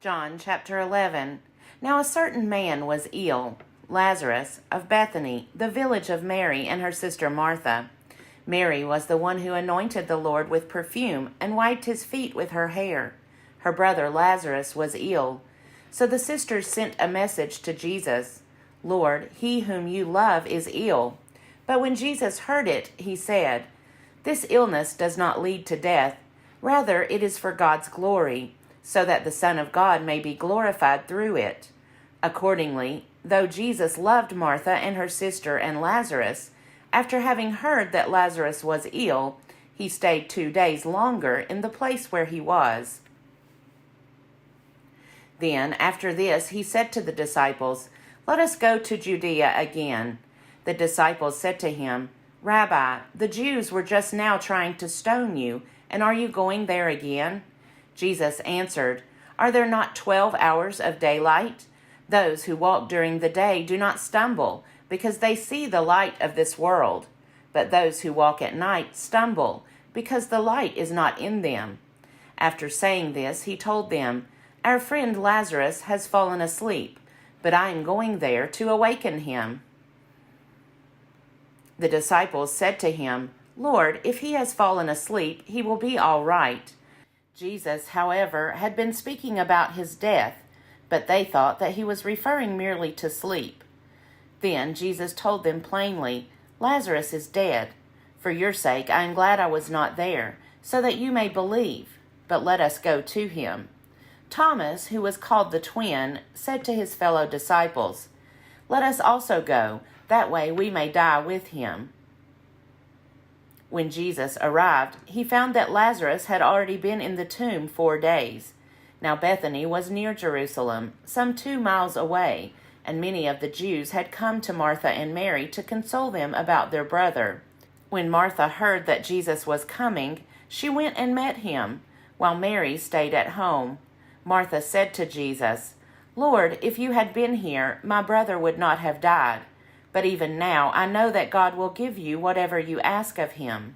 John chapter 11. Now a certain man was ill, Lazarus, of Bethany, the village of Mary and her sister Martha. Mary was the one who anointed the Lord with perfume and wiped his feet with her hair. Her brother Lazarus was ill. So the sisters sent a message to Jesus, "Lord, he whom you love is ill." But when Jesus heard it, he said, "This illness does not lead to death. Rather, it is for God's glory, so that the Son of God may be glorified through it." Accordingly, though Jesus loved Martha and her sister and Lazarus, after having heard that Lazarus was ill, he stayed 2 days longer in the place where he was. Then, after this, he said to the disciples, "Let us go to Judea again." The disciples said to him, "Rabbi, the Jews were just now trying to stone you, and are you going there again?" Jesus answered, "Are there not 12 hours of daylight? Those who walk during the day do not stumble, because they see the light of this world. But those who walk at night stumble, because the light is not in them." After saying this, he told them, "Our friend Lazarus has fallen asleep, but I am going there to awaken him." The disciples said to him, "Lord, if he has fallen asleep, he will be all right." Jesus, however, had been speaking about his death, but they thought that he was referring merely to sleep. Then Jesus told them plainly, "Lazarus is dead. For your sake I am glad I was not there, so that you may believe. But let us go to him." Thomas, who was called the twin, said to his fellow disciples, "Let us also go, that way we may die with him." When Jesus arrived, he found that Lazarus had already been in the tomb 4 days. Now Bethany was near Jerusalem, some 2 miles away, and many of the Jews had come to Martha and Mary to console them about their brother. When Martha heard that Jesus was coming, she went and met him, while Mary stayed at home. Martha said to Jesus, "Lord, if you had been here, my brother would not have died. But even now I know that God will give you whatever you ask of him."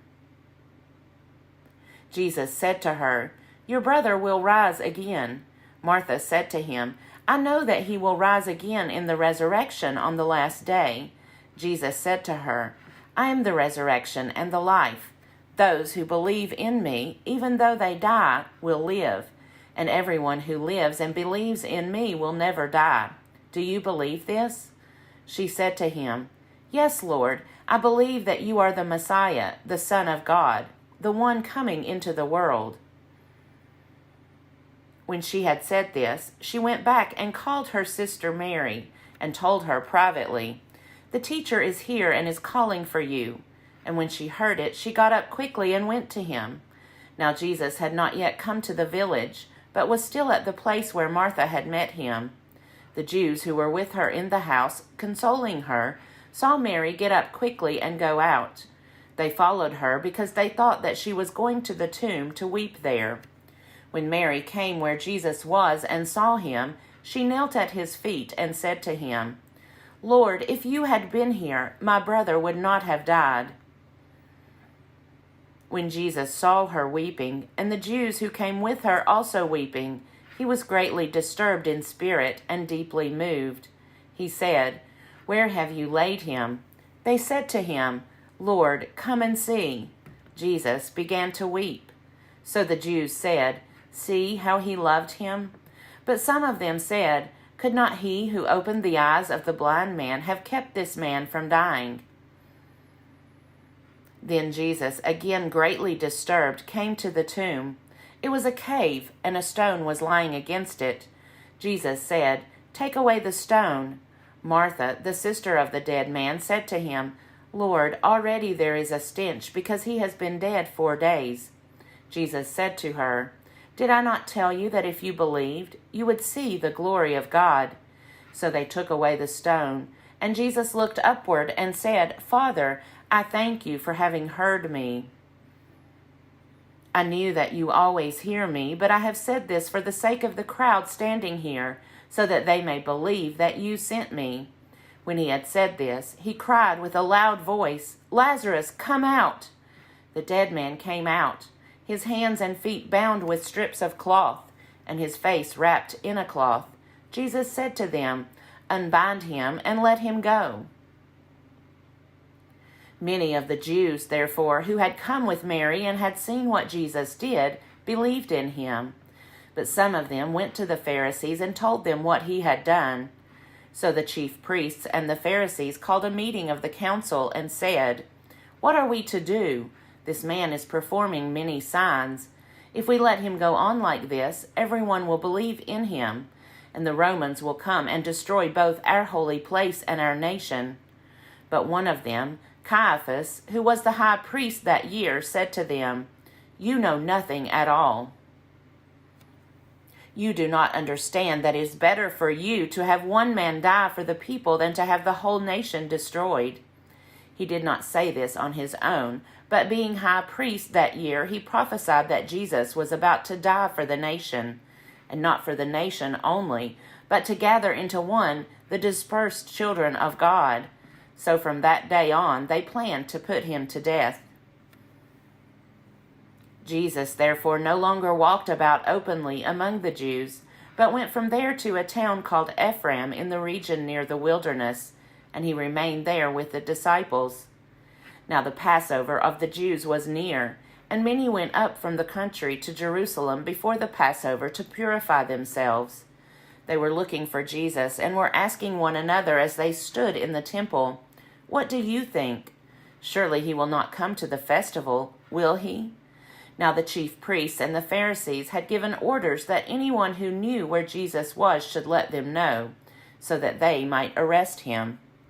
Jesus said to her, "Your brother will rise again." Martha said to him, "I know that he will rise again in the resurrection on the last day." Jesus said to her, "I am the resurrection and the life. Those who believe in me, even though they die, will live. And everyone who lives and believes in me will never die. Do you believe this?" She said to him, "Yes, Lord, I believe that you are the Messiah, the Son of God, the one coming into the world." When she had said this, she went back and called her sister Mary, and told her privately, "The teacher is here and is calling for you." And when she heard it, she got up quickly and went to him. Now Jesus had not yet come to the village, but was still at the place where Martha had met him. The Jews who were with her in the house, consoling her, saw Mary get up quickly and go out. They followed her because they thought that she was going to the tomb to weep there. When Mary came where Jesus was and saw him, she knelt at his feet and said to him, "Lord, if you had been here, my brother would not have died." When Jesus saw her weeping, and the Jews who came with her also weeping, he was greatly disturbed in spirit and deeply moved. He said, "Where have you laid him?" They said to him, "Lord, come and see." Jesus began to weep. So the Jews said, "See how he loved him?" But some of them said, "Could not he who opened the eyes of the blind man have kept this man from dying?" Then Jesus, again greatly disturbed, came to the tomb. It was a cave, and a stone was lying against it. Jesus said, "Take away the stone." Martha, the sister of the dead man, said to him, "Lord, already there is a stench, because he has been dead 4 days." Jesus said to her, "Did I not tell you that if you believed, you would see the glory of God?" So they took away the stone, and Jesus looked upward and said, "Father, I thank you for having heard me. I knew that you always hear me, but I have said this for the sake of the crowd standing here, so that they may believe that you sent me." When he had said this, he cried with a loud voice, "Lazarus, come out!" The dead man came out, his hands and feet bound with strips of cloth, and his face wrapped in a cloth. Jesus said to them, "Unbind him and let him go." Many of the Jews, therefore, who had come with Mary and had seen what Jesus did, believed in him. But some of them went to the Pharisees and told them what he had done. So the chief priests and the Pharisees called a meeting of the council and said, "What are we to do? This man is performing many signs. If we let him go on like this, everyone will believe in him, and the Romans will come and destroy both our holy place and our nation." But one of them, Caiaphas, who was the high priest that year, said to them, "You know nothing at all. You do not understand that it is better for you to have one man die for the people than to have the whole nation destroyed." He did not say this on his own, but being high priest that year, he prophesied that Jesus was about to die for the nation, and not for the nation only, but to gather into one the dispersed children of God. So from that day on, they planned to put him to death. Jesus therefore no longer walked about openly among the Jews, but went from there to a town called Ephraim in the region near the wilderness, and he remained there with the disciples. Now the Passover of the Jews was near, and many went up from the country to Jerusalem before the Passover to purify themselves. They were looking for Jesus and were asking one another as they stood in the temple, "What do you think? Surely he will not come to the festival, will he?" Now the chief priests and the Pharisees had given orders that anyone who knew where Jesus was should let them know, so that they might arrest him.